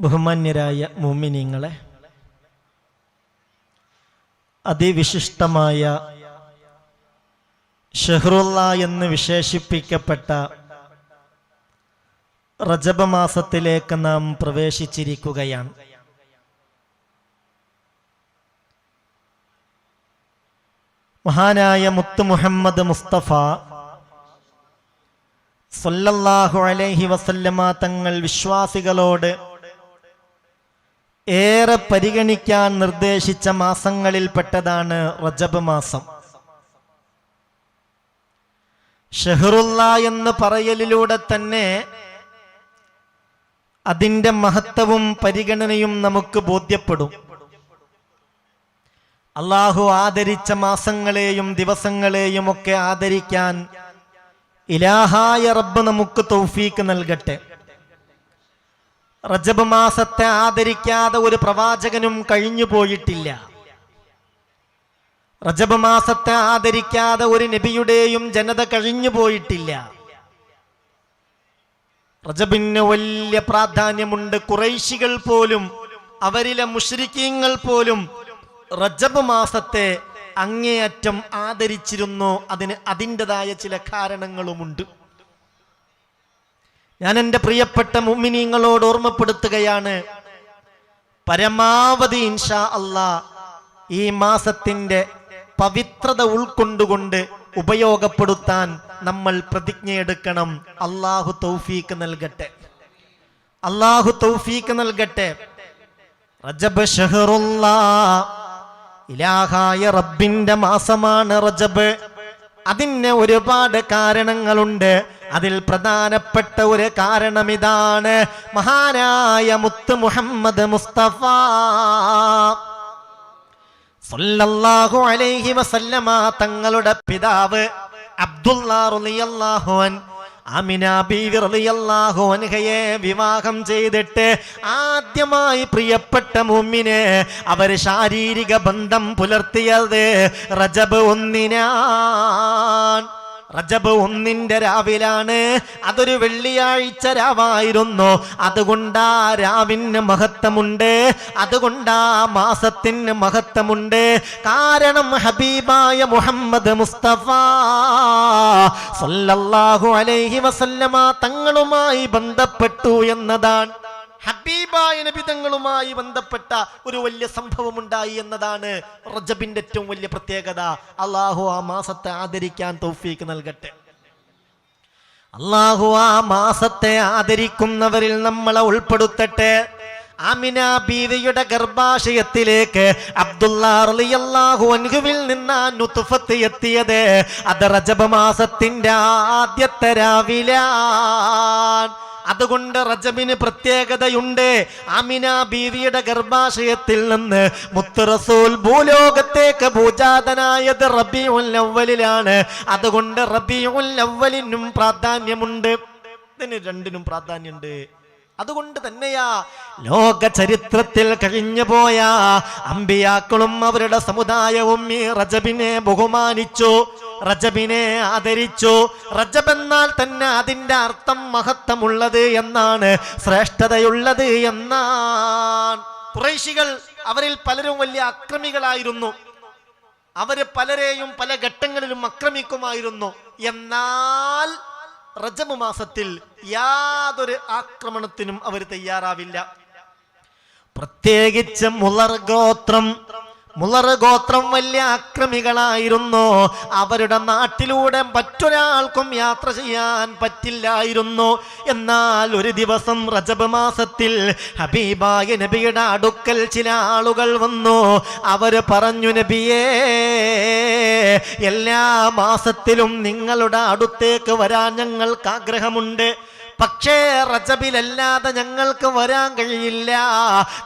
ബഹുമാന്യരായ മുഅ്മിനീങ്ങളെ, അതിവിശിഷ്ടമായ ഷഹ്റുള്ള എന്ന് വിശേഷിപ്പിക്കപ്പെട്ട റജബ് മാസത്തിലേക്ക് നാം പ്രവേശിച്ചിരിക്കുകയാണ്. മഹാനായ മുത്ത് മുഹമ്മദ് മുസ്തഫ സല്ലല്ലാഹു അലൈഹി വസല്ലമ തങ്ങൾ വിശ്വാസികളോട് ഏറെ പരിഗണിക്കാൻ നിർദ്ദേശിച്ച മാസങ്ങളിൽപ്പെട്ടതാണ് റജബ് മാസം. ഷഹ്റുള്ള എന്ന് പറയലിലൂടെ തന്നെ അതിൻ്റെ മഹത്വവും പരിഗണനയും നമുക്ക് ബോധ്യപ്പെടും. അള്ളാഹു ആദരിച്ച മാസങ്ങളെയും ദിവസങ്ങളെയും ഒക്കെ ആദരിക്കാൻ ഇലാഹായ റബ്ബ് നമുക്ക് തൗഫീക്ക് നൽകട്ടെ. റജബ് മാസത്തെ ആദരിക്കാതെ ഒരു പ്രവാചകനും കഴിഞ്ഞു പോയിട്ടില്ല. റജബ് മാസത്തെ ആദരിക്കാതെ ഒരു നബിയുടെയും ജനത കഴിഞ്ഞു പോയിട്ടില്ല. റജബിന് വലിയ പ്രാധാന്യമുണ്ട്. ഖുറൈശികൾ പോലും, അവരിലെ മുശ്രിക്കീങ്ങൾ പോലും റജബ് മാസത്തെ അങ്ങേയറ്റം ആദരിച്ചിരുന്നു. അതിന് അതിൻ്റെതായ ചില കാരണങ്ങളുമുണ്ട്. ഞാൻ എൻ്റെ പ്രിയപ്പെട്ട മുഅ്മിനീങ്ങളോട് ഓർമ്മപ്പെടുത്തുകയാണ്, പരമാവധി ഇൻഷാ അല്ലാഹ് ഈ മാസത്തിൻ്റെ പവിത്രത ഉൾക്കൊണ്ടുകൊണ്ട് ഉപയോഗപ്പെടുത്താൻ നമ്മൾ പ്രതിജ്ഞയെടുക്കണം. അല്ലാഹു തൗഫീക്ക് നൽകട്ടെ, അല്ലാഹു തൗഫീക്ക് നൽകട്ടെ. റജബ് ഷഹ്റുല്ലാഹ്, ഇലാഹായ റബ്ബിന്റെ മാസമാണ് റജബ്. അതിന് ഒരുപാട് കാരണങ്ങളുണ്ട്. അതിൽ പ്രധാനപ്പെട്ട ഒരു കാരണം ഇതാണ്. മഹാനായ മുത്ത് മുഹമ്മദ് മുസ്തഫ സല്ലല്ലാഹു അലൈഹി വസല്ലമ തങ്ങളുടെ പിതാവ് അബ്ദുല്ലാഹ് റളിയല്ലാഹു അൻഹു ആമിന ബീവി റളിയല്ലാഹു അൻഹയെ വിവാഹം ചെയ്തിട്ട് ആദ്യമായി പ്രിയപ്പെട്ട മുഅ്മിനെ അവർ ശാരീരിക ബന്ധം പുലർത്തിയത് റജബ് 1-നാണ്. റജബ് 1 രാവിലാണ്. അതൊരു വെള്ളിയാഴ്ച രാവായിരുന്നു. അതുകൊണ്ട് ആ രാവിന് മഹത്വമുണ്ട്, അതുകൊണ്ട് ആ മാസത്തിന് മഹത്വമുണ്ട്. കാരണം ഹബീബായ മുഹമ്മദ് മുസ്തഫ സല്ലല്ലാഹു അലൈഹി വസല്ലമ തങ്ങളുമായി ബന്ധപ്പെട്ടു എന്നതാണ്. ഹബീബായ നബി തങ്ങളുമായി ബന്ധപ്പെട്ട ഒരു വലിയ സംഭവം ഉണ്ടായി എന്നതാണ് റജബിന്റെ ഏറ്റവും വലിയ പ്രത്യേകത. അള്ളാഹു ആ മാസത്തെ ആദരിക്കാൻ തൗഫീക്ക് നൽകട്ടെ. അള്ളാഹു ആ മാസത്തെ ആദരിക്കുന്നവരിൽ നമ്മളെ ഉൾപ്പെടുത്തട്ടെ. ആമിന ബീവിയുടെ ഗർഭാശയത്തിലേക്ക് അബ്ദുല്ലാഹ് റളിയല്ലാഹു അൻഹുവിൽ നിന്ന് നുത്ഫത്ത് എത്തിയത് അത് റജബ് മാസത്തിന്റെ ആദ്യത്തെ രാവിലാണ്. അതുകൊണ്ട് റജബിന് പ്രത്യേകതയുണ്ട്. ആമിന ബീവിയുടെ ഗർഭാശയത്തിൽ നിന്ന് മുത്ത് റസൂൽ ഭൂലോകത്തേക്ക് ഭൂജാതനായത് റബീഉൽ അവ്വലിലാണ്. അതുകൊണ്ട് റബീഉൽ അവ്വലിനും പ്രാധാന്യമുണ്ട്. ഇതിന് രണ്ടിനും പ്രാധാന്യമുണ്ട്. അതുകൊണ്ട് തന്നെയാ ലോക ചരിത്രത്തിൽ കഴിഞ്ഞു പോയ അമ്പിയാക്കളും അവരുടെ സമുദായവും ഈ റജബിനെ ബഹുമാനിച്ചു, റജബിനെ ആദരിച്ചു. റജബ് എന്നാൽ തന്നെ അതിൻ്റെ അർത്ഥം മഹത്വമുള്ളത് എന്നാണ്, ശ്രേഷ്ഠതയുള്ളത് എന്നാണ്. ഖുറൈശികൾ അവരിൽ പലരും വലിയ അക്രമികളായിരുന്നു. അവര് പലരെയും പല ഘട്ടങ്ങളിലും ആക്രമിക്കുമായിരുന്നു. എന്നാൽ റജബ് മാസത്തിൽ യാതൊരു ആക്രമണത്തിനും അവർ തയ്യാറാവില്ല. പ്രത്യേകിച്ച് മുളർ ഗോത്രം വലിയ ആക്രമികളായിരുന്നു. അവരുടെ നാട്ടിലൂടെ മറ്റൊരാൾക്കും യാത്ര ചെയ്യാൻ പറ്റില്ലായിരുന്നു. എന്നാൽ ഒരു ദിവസം റജബ് മാസത്തിൽ ഹബീബായ നബിയുടെ അടുക്കൽ ചില ആളുകൾ വന്നു. അവർ പറഞ്ഞു, നബിയേ, എല്ലാ മാസത്തിലും നിങ്ങളുടെ അടുത്തേക്ക് വരാൻ ഞങ്ങൾക്ക് ആഗ്രഹമുണ്ട്. പക്ഷേ റജബിലല്ലാതെ ഞങ്ങൾക്ക് വരാൻ കഴിയില്ല.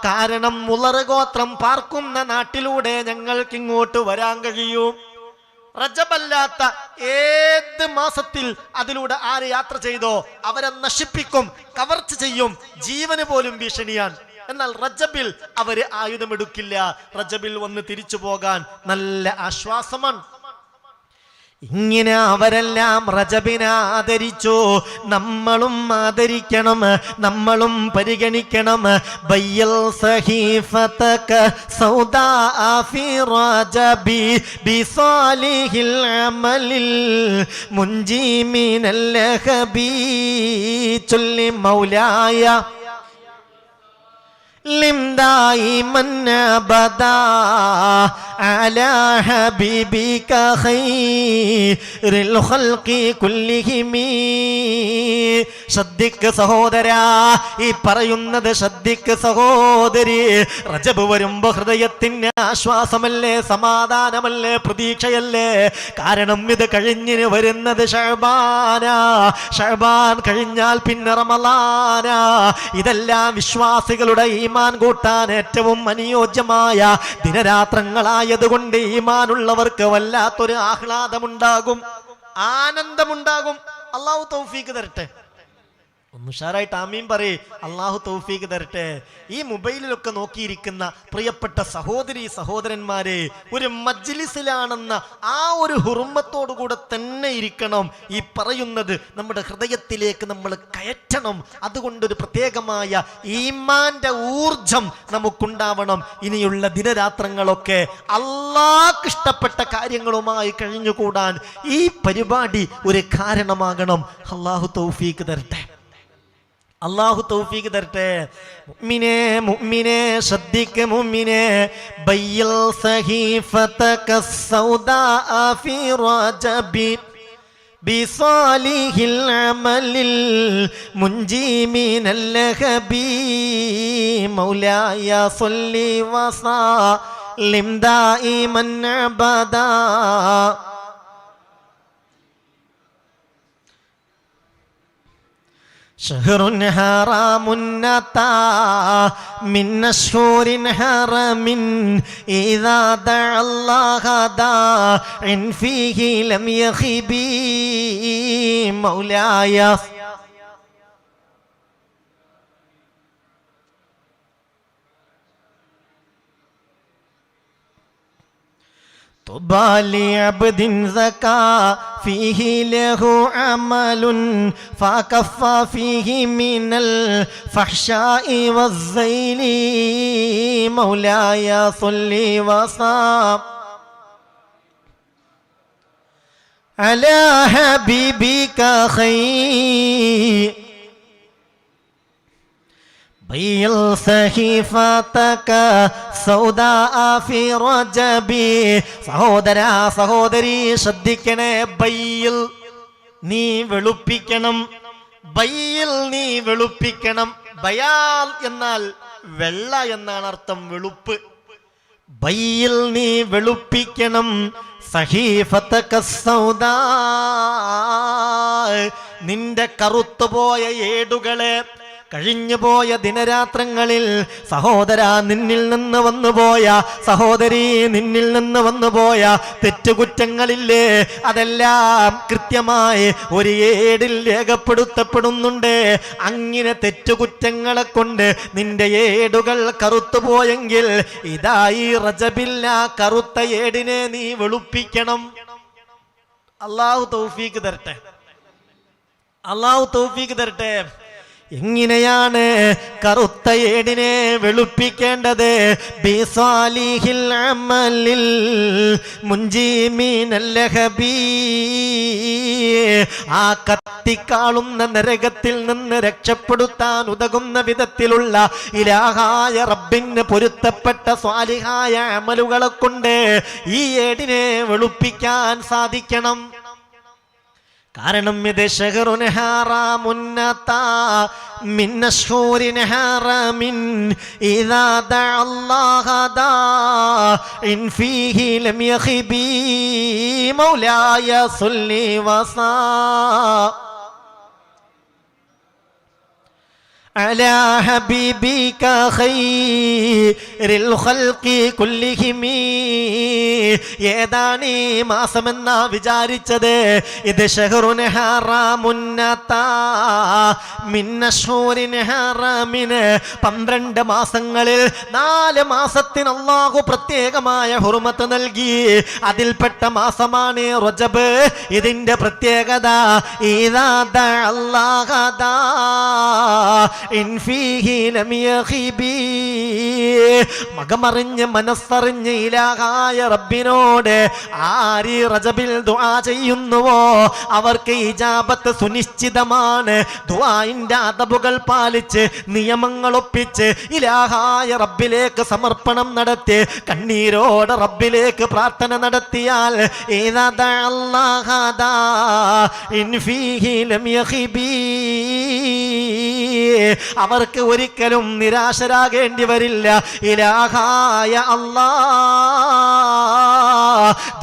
കാരണം മുളർ ഗോത്രം പാർക്കുന്ന നാട്ടിലൂടെ ഞങ്ങൾക്ക് ഇങ്ങോട്ട് വരാൻ കഴിയും. റജബല്ലാത്ത ഏത് മാസത്തിൽ അതിലൂടെ ആര് യാത്ര ചെയ്തോ അവരെ നശിപ്പിക്കും, കവർച്ച ചെയ്യും, ജീവന് പോലും ഭീഷണിയാണ്. എന്നാൽ റജബിൽ അവര് ആയുധമെടുക്കില്ല. റജബിൽ വന്ന് തിരിച്ചു പോകാൻ നല്ല ആശ്വാസമാണ്. ഇങ്ങനെ അവരെല്ലാം റജബിനെ ആദരിച്ചു. നമ്മളും ആദരിക്കണം, നമ്മളും പരിഗണിക്കണം. ബയ്യൽ സഹീഫതക സൗദാ ഫി റജബി ബിസാലിഹിൽ അമലിൽ മുൻജി മിനൽ ലഹബി ചൊല്ലി മൗലായ لم دائما أبدا على حبيبك خير الخلق كلهم. ശ്രദ്ധിക്ക് സഹോദരാ, ഈ പറയുന്നത് ശ്രദ്ധിക്ക് സഹോദരി. റജബ് വരുമ്പോ ഹൃദയത്തിന് ആശ്വാസമല്ലേ, സമാധാനമല്ലേ, പ്രതീക്ഷയല്ലേ? കാരണം ഇത് കഴിഞ്ഞിന് വരുന്നത് ശഅബാനാ. ശഅബാൻ കഴിഞ്ഞാൽ പിന്നെ റമളാനാ. ഇതെല്ലാം വിശ്വാസികളുടെ ഈമാൻ കൂട്ടാൻ ഏറ്റവും അനുയോജ്യമായ ദിനരാത്രങ്ങളായതുകൊണ്ട് ഈമാനുള്ളവർക്ക് വല്ലാത്തൊരു ആഹ്ലാദമുണ്ടാകും, ആനന്ദമുണ്ടാകും. അള്ളാഹു തൗഫീക്ക് തരട്ടെ. ഒന്ന് ഉഷാറായിട്ട് ആമീൻ പറയ്. അള്ളാഹു തൗഫീക്ക് തരട്ടെ. ഈ മൊബൈലിലൊക്കെ നോക്കിയിരിക്കുന്ന പ്രിയപ്പെട്ട സഹോദരി സഹോദരന്മാരെ, ഒരു മജ്ലിസിലാണെന്ന ആ ഒരു ഹുർമത്തോടുകൂടെ തന്നെ ഇരിക്കണം. ഈ പറയുന്നത് നമ്മുടെ ഹൃദയത്തിലേക്ക് നമ്മൾ കയറ്റണം. അതുകൊണ്ടൊരു പ്രത്യേകമായ ഈമാന്റെ ഊർജം നമുക്കുണ്ടാവണം. ഇനിയുള്ള ദിനരാത്രങ്ങളൊക്കെ അള്ളാഹ്ക്ക് ഇഷ്ടപ്പെട്ട കാര്യങ്ങളുമായി കഴിഞ്ഞുകൂടാൻ ഈ പരിപാടി ഒരു കാരണമാകണം. അള്ളാഹു തൗഫീക്ക് തരട്ടെ, അള്ളാഹു തൗഫീക്ക് തരട്ടെ. മുഅ്മിനേ മുഅ്മിനേ ശ്രദ്ധിക്ക് മുഅ്മിനേ. ബയ്യൽ സഹീഫതക സൗദാ ഫി റജബി ബിസാലിഹിൽ അമലിൽ മുൻജി മിനൽ ലഹബി മൗലായ സ്വല്ലി വസല്ലിം ദായിമൻ അബദാ. شهر حرام أتى من أشهر حرم إذا دعا الله داع فيه لم يخب مولاي. طوبى لعبد زكى فيه له عمل فكفى فيه من الفحشاء والزين مولاي صل وسلم على حبيبك خير ബയ്യൽ സഹീഫതക സൗദാ ഫി റജബി. സഹോദരാ സഹോദരി ശ്രദ്ധിക്കണേ. ബയ്യൽ നീ വെളുപ്പിക്കണം, ബയ്യൽ നീ വെളുപ്പിക്കണം. ബയാൽ എന്നാൽ വെള്ള എന്നാണ് അർത്ഥം, വെളുപ്പ്. ബയ്യൽ നീ വെളുപ്പിക്കണം. സഹീഫതക സൗദാ നിന്റെ കറുത്തുപോയ ഏടുകളെ, കഴിഞ്ഞുപോയ ദിനരാത്രങ്ങളിൽ സഹോദരാ നിന്നിൽ നിന്ന് വന്നുപോയ, സഹോദരി നിന്നിൽ നിന്ന് വന്നുപോയ തെറ്റുകുറ്റങ്ങളില്ലേ, അതെല്ലാം കൃത്യമായി ഒരു ഏടിൽ രേഖപ്പെടുത്തപ്പെടുന്നുണ്ട്. അങ്ങനെ തെറ്റുകുറ്റങ്ങളെ കൊണ്ട് നിന്റെ ഏടുകൾ കറുത്തുപോയെങ്കിൽ ഇതായി റജബില്ല കറുത്ത ഏടിനെ നീ വെളുപ്പിക്കണം. അള്ളാഹു തൗഫീക്ക് തരട്ടെ, അള്ളാഹു തൗഫീക്ക് തരട്ടെ. എങ്ങനെയാണ് കറുത്ത ഏടിനെ വെളുപ്പിക്കേണ്ടത്? ബിസാലിഹിൽ അമലിൽ മുൻജി മിനൽ ലഹബി. ആ കത്തിക്കാളുന്ന നരകത്തിൽ നിന്ന് രക്ഷപ്പെടുത്താൻ ഉതകുന്ന വിധത്തിലുള്ള ഇലാഹായ റബ്ബിന് പൊരുത്തപ്പെട്ട സ്വാലിഹായ അമലുകളെ കൊണ്ട് ഈ ഏടിനെ വെളുപ്പിക്കാൻ സാധിക്കണം. കാരണം ഇത് ശഹറുൻ ഹറാമുൻ അതാ മിൻ അശ്ഹൂരിൻ ഹറമിൻ ഇദാ ദഅ അല്ലാഹ ദാഇൻ ഫീഹി ലം യഖിബി മൗലായ സ്വല്ലി വസല്ലം അലാ ഹബീബിക ഖൈറിൽ ഖൽഖി കുല്ലിഹിം. ഏതാണ് ഈ മാസമെന്നാ വിചാരിച്ചത്? ഇത് ഷഹ്റുൻ ഹറാമുൻ അതാ മിൻ അശ്ഹൂരിൻ ഹറാമിന്. 12 മാസങ്ങളിൽ 4 മാസത്തിന് അല്ലാഹു പ്രത്യേകമായ ഹുർമത്ത് നൽകി. അതിൽപ്പെട്ട മാസമാണ് റജബ്. ഇതിന്റെ പ്രത്യേകത ഇദാ ദഅല്ലാഹ ദാ ഇൻ ഫീഹി ലം യഖിബി. മകമറിഞ്ഞ് മനസ്സറിഞ്ഞ് ഇലാഹായ റബ്ബിനോട് ആര് റജബിൽ ദുആ ചെയ്യുന്നുവോ അവർക്ക് ഇജാബത്ത് സുനിശ്ചിതമാണ്. ദുആഇന്റെ അദബുകൾ പാലിച്ച് നിയമങ്ങൾ ഒപ്പിച്ച് ഇലാഹായ റബ്ബിലേക്ക് സമർപ്പണം നടത്തി കണ്ണീരോടെ റബ്ബിലേക്ക് പ്രാർത്ഥന നടത്തിയാൽ ഇദാ ദഅല്ലാഹ ദാ ഇൻ ഫീഹി ലം യഖിബി. അവർക്ക് ഒരിക്കലും നിരാശരാകേണ്ടി വരില്ല. ഇലാഹായ അല്ലാഹ്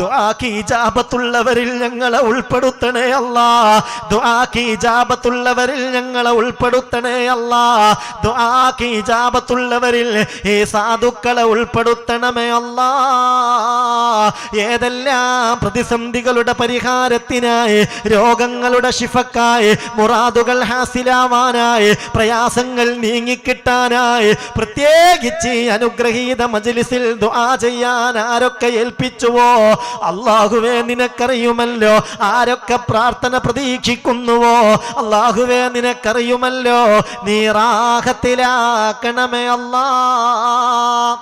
ദുആക്ക് ഇജാബത്തുള്ളവരിൽ ഞങ്ങളെ ഉൾപ്പെടുത്തണേ അല്ലാഹ്. ദുആക്ക് ഇജാബത്തുള്ളവരിൽ ഞങ്ങളെ ഉൾപ്പെടുത്തണേ അല്ലാഹ്. ദുആക്ക് ഇജാബത്തുള്ളവരിൽ ഈ സാധുക്കളെ ഉൾപ്പെടുത്തണമേ അല്ലാഹ്. ഏതെല്ലാം പ്രതിസന്ധികളുടെ പരിഹാരത്തിനായി, രോഗങ്ങളുടെ ശിഫക്കായി, മുറാദുകൾ ഹാസിലാവാനായി, പ്രയാസങ്ങൾ നീങ്ങിക്കിട്ടാനായി പ്രത്യേകിച്ച് അനുഗ്രഹീത മജ്ലിസിൽ ദുആ ചെയ്യാൻ ആരൊക്കെ ഏൽപ്പിച്ചുവോ അല്ലാഹുവേ നിനക്കറിയുമല്ലോ. ആരൊക്കെ പ്രാർത്ഥന പ്രതീക്ഷിക്കുന്നുവോ അല്ലാഹുവേ നിനക്കറിയുമല്ലോ. നീ റാഹത്തിലാക്കണമേ അല്ലാഹ്.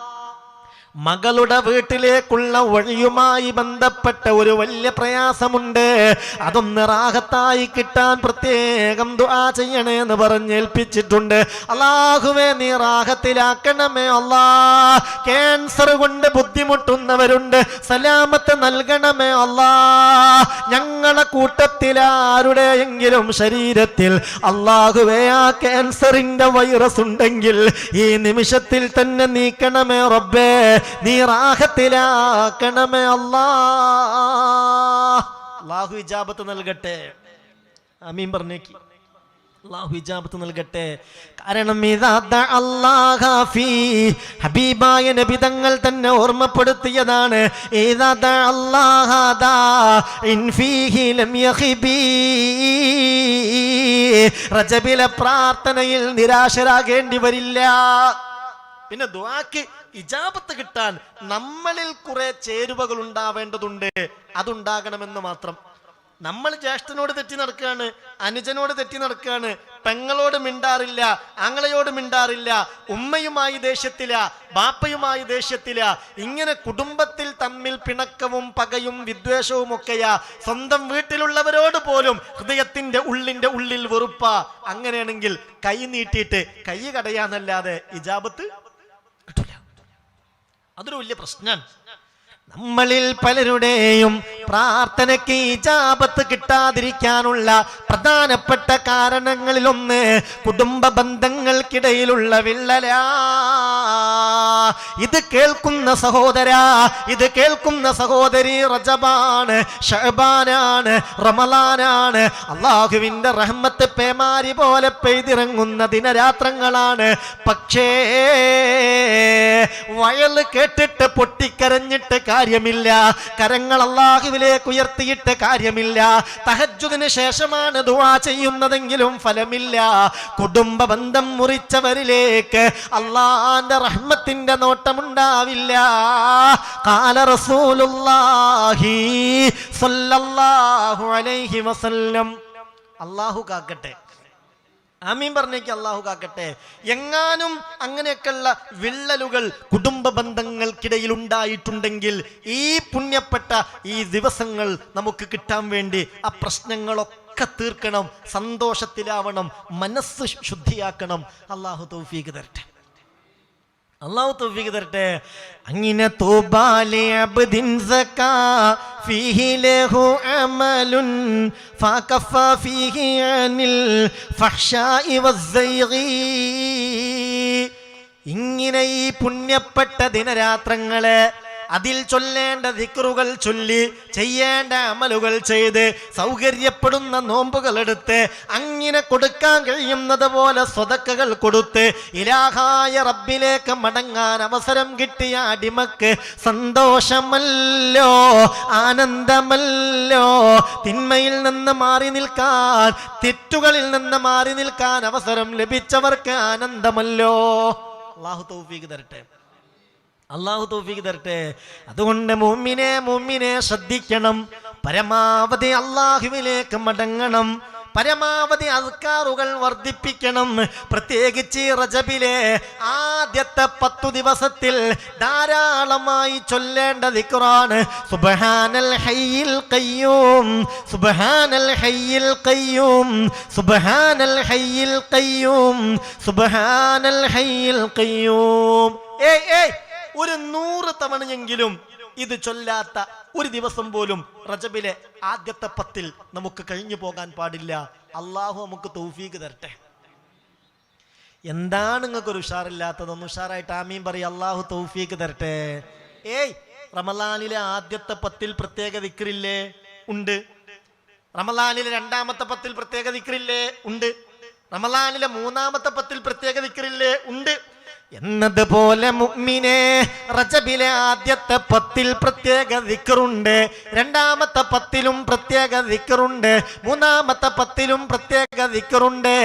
മകളുടെ വീട്ടിലേക്കുള്ള വഴിയുമായി ബന്ധപ്പെട്ട ഒരു വലിയ പ്രയാസമുണ്ട്. അതൊന്ന് റാഹത്തായി കിട്ടാൻ പ്രത്യേകം ദുആ ചെയ്യണേ എന്ന് പറഞ്ഞേൽപ്പിച്ചിട്ടുണ്ട്. അല്ലാഹുവേ നീ റാഹത്തിലാക്കണമേ അല്ലാഹ്. ക്യാൻസർ കൊണ്ട് ബുദ്ധിമുട്ടുന്നവരുണ്ട്, സലാമത്ത് നൽകണമേ അല്ലാഹ്. ഞങ്ങളെ കൂട്ടത്തിൽ ആരുടെയെങ്കിലും ശരീരത്തിൽ അല്ലാഹുവേ ആ ക്യാൻസറിന്റെ വൈറസ് ഉണ്ടെങ്കിൽ ഈ നിമിഷത്തിൽ തന്നെ നീക്കണമേ റബ്ബേ. നീ റാഹത്തിലാക്കണമേ അല്ലാഹ്. അല്ലാഹു ഇജാബത്ത് നൽകട്ടെ. ആമീൻ പറഞ്ഞേക്ക്. അല്ലാഹു ഇജാബത്ത് നൽകട്ടെ. കാരണം അല്ലാഹ ഫീ ഹബീബായ നബി തങ്ങൾ തന്നെ ഓർമ്മപ്പെടുത്തിയതാണ്. അല്ലാഹ ദാ ഇൻ ഫീഹി ലം യഖിബി. റജബിലെ പ്രാർത്ഥനയിൽ നിരാശരാകേണ്ടി വരില്ല. പിന്നെ ദുആക്ക് ഇജാബത്ത് കിട്ടാൻ നമ്മളിൽ കുറെ ചേരുവകൾ ഉണ്ടാവേണ്ടതുണ്ട്. അതുണ്ടാകണമെന്ന് മാത്രം. നമ്മൾ ജ്യേഷ്ഠനോട് തെറ്റി നടക്കുകയാണ്, അനുജനോട് തെറ്റി നടക്കുകയാണ്, പെങ്ങളോട് മിണ്ടാറില്ല, ആങ്ങളയോട് മിണ്ടാറില്ല, ഉമ്മയുമായി ദേഷ്യത്തില, ബാപ്പയുമായി ദേഷ്യത്തില. ഇങ്ങനെ കുടുംബത്തിൽ തമ്മിൽ പിണക്കവും പകയും വിദ്വേഷവും ഒക്കെയാ. സ്വന്തം വീട്ടിലുള്ളവരോട് പോലും ഹൃദയത്തിന്റെ ഉള്ളിൽ വെറുപ്പ. അങ്ങനെയാണെങ്കിൽ കൈ നീട്ടിയിട്ട് കൈ കടയാന്നല്ലാതെ ഇജാബത്ത് കിട്ടില്ല. അതൊരു വലിയ പ്രശ്നമാണ്. നമ്മളിൽ പലരുടെയും പ്രാർത്ഥനയ്ക്ക് ഇജാബത്ത് കിട്ടാതിരിക്കാനുള്ള പ്രധാനപ്പെട്ട കാരണങ്ങളിലൊന്ന് കുടുംബ ബന്ധങ്ങൾക്കിടയിലുള്ള വിള്ളലാ. ഇത് കേൾക്കുന്ന സഹോദരാ, ഇത് കേൾക്കുന്ന സഹോദരി, റജബാണ്, ശഅബാനാണ്, റമളാനാണ്. അല്ലാഹുവിന്റെ റഹ്മത്ത് പേമാരി പോലെ പെയ്തിറങ്ങുന്ന ദിനരാത്രങ്ങളാണ്. പക്ഷേ വയൽ കേട്ടിട്ട് പൊട്ടിക്കരഞ്ഞിട്ട് കാര്യമില്ല, കരങ്ങൾ അല്ലാഹുവിലേക്ക് ഉയർത്തിയിട്ട് കാര്യമില്ല. തഹജ്ജുദിന് ശേഷമാണ് ദുആ ചെയ്യുന്നതെങ്കിലും ഫലമില്ല. കുടുംബ ബന്ധം മുറിച്ചവരിലേക്ക് അല്ലാഹുവിന്റെ റഹ്മത്തിന്റെ നോട്ടമുണ്ടാവില്ല. ഖാല റസൂലുള്ളാഹി സ്വല്ലല്ലാഹു അലൈഹി വസല്ലം. അല്ലാഹു കാക്കട്ടെ. ആമീൻ പറഞ്ഞേക്ക്. അല്ലാഹു കാക്കട്ടെ. എങ്ങാനും അങ്ങനെയൊക്കെയുള്ള വിള്ളലുകൾ കുടുംബ ബന്ധങ്ങൾക്കിടയിൽ ഉണ്ടായിട്ടുണ്ടെങ്കിൽ ഈ പുണ്യപ്പെട്ട ഈ ദിവസങ്ങൾ നമുക്ക് കിട്ടാൻ വേണ്ടി ആ പ്രശ്നങ്ങളൊക്കെ തീർക്കണം, സന്തോഷത്തിലാവണം, മനസ്സ് ശുദ്ധിയാക്കണം. അല്ലാഹു തൗഫീഖ് തരട്ടെ. അല്ലാഹു തൗഫീഖ് തരട്ടെ. അങ്ങനെ തൗബാലി അബ്ദിൻ സകാ ഫീഹി ലഹു അമലുൻ ഫകഫ ഫീഹി അനിൽ ഫഹ്ശാഇ വസ്സൈഗി. ഇങ്ങനെ ഈ പുണ്യപ്പെട്ട ദിനരാത്രങ്ങളെ അതിൽ ചൊല്ലേണ്ട ദിക്റുകൾ ചൊല്ലി ചെയ്യേണ്ട അമലുകൾ ചെയ്ത് സൗകര്യപ്പെടുന്ന നോമ്പുകൾ എടുത്ത് അങ്ങനെ കൊടുക്കാൻ കഴിയുന്നത് പോലെ സ്വതക്കകൾ കൊടുത്ത് ഇലാഹായ റബ്ബിലേക്ക് മടങ്ങാൻ അവസരം കിട്ടിയ അടിമക്ക് സന്തോഷമല്ലോ, ആനന്ദമല്ലോ. തിന്മയിൽ നിന്ന് മാറി നിൽക്കാൻ, തെറ്റുകളിൽ നിന്ന് മാറി നിൽക്കാൻ അവസരം ലഭിച്ചവർക്ക് ആനന്ദമല്ലോ. അല്ലാഹു തൗഫീഖ് തരട്ടെ, അല്ലാഹു തൗഫീഖ് തരട്ടെ. അതുകൊണ്ട് മുഅ്മിനെ ശ്രദ്ധിക്കണം, പരമാവധി അല്ലാഹുവിലേക്ക് മടങ്ങണം, പരമാവധി അസ്കാറുകൾ വർദ്ധിപ്പിക്കണം. പ്രത്യേകിച്ച് റജബിലെ ആദ്യത്തെ 10 ദിവസത്തിൽ ധാരാളമായി ചൊല്ലേണ്ട ദിക്റാണ് സുബ്ഹാനൽ ഹയ്യിൽ ഖയ്യൂം, സുബ്ഹാനൽ ഹയ്യിൽ ഖയ്യൂം, സുബ്ഹാനൽ ഹയ്യിൽ ഖയ്യൂം, സുബ്ഹാനൽ ഹയ്യിൽ ഖയ്യൂം. ഒരു 100 തവണയെങ്കിലും ഇത് ചൊല്ലാത്ത ഒരു ദിവസം പോലും റജബിലെ ആദ്യത്തെ 10 നമുക്ക് കഴിഞ്ഞു പോകാൻ പാടില്ല. അള്ളാഹു നമുക്ക് തൗഫീഖ് തരട്ടെ. എന്താണ് നിങ്ങൾക്കൊരു ഉഷാറില്ലാത്തതൊന്ന് ഉഷാറായിട്ട് ആമീൻ പറയും. അള്ളാഹു തൗഫീഖ് തരട്ടെ. റമളാനിലെ ആദ്യത്തെ 10 പ്രത്യേക ദിക്റില്ലേ? ഉണ്ട്. റമളാനിലെ രണ്ടാമത്തെ 10 പ്രത്യേക ദിക്റില്ലേ? ഉണ്ട്. റമളാനിലെ മൂന്നാമത്തെ 10 പ്രത്യേക ദിക്റില്ലേ? ഉണ്ട്. എന്നതുപോലെ മുഅ്മിനെ റജബിലെ ആദ്യത്തെ 10 പ്രത്യേക ദിക്റുണ്ട്, രണ്ടാമത്തെ 10 പ്രത്യേക ദിക്റുണ്ട്, മൂന്നാമത്തെ 10 പ്രത്യേക ദിക്റുണ്ട്.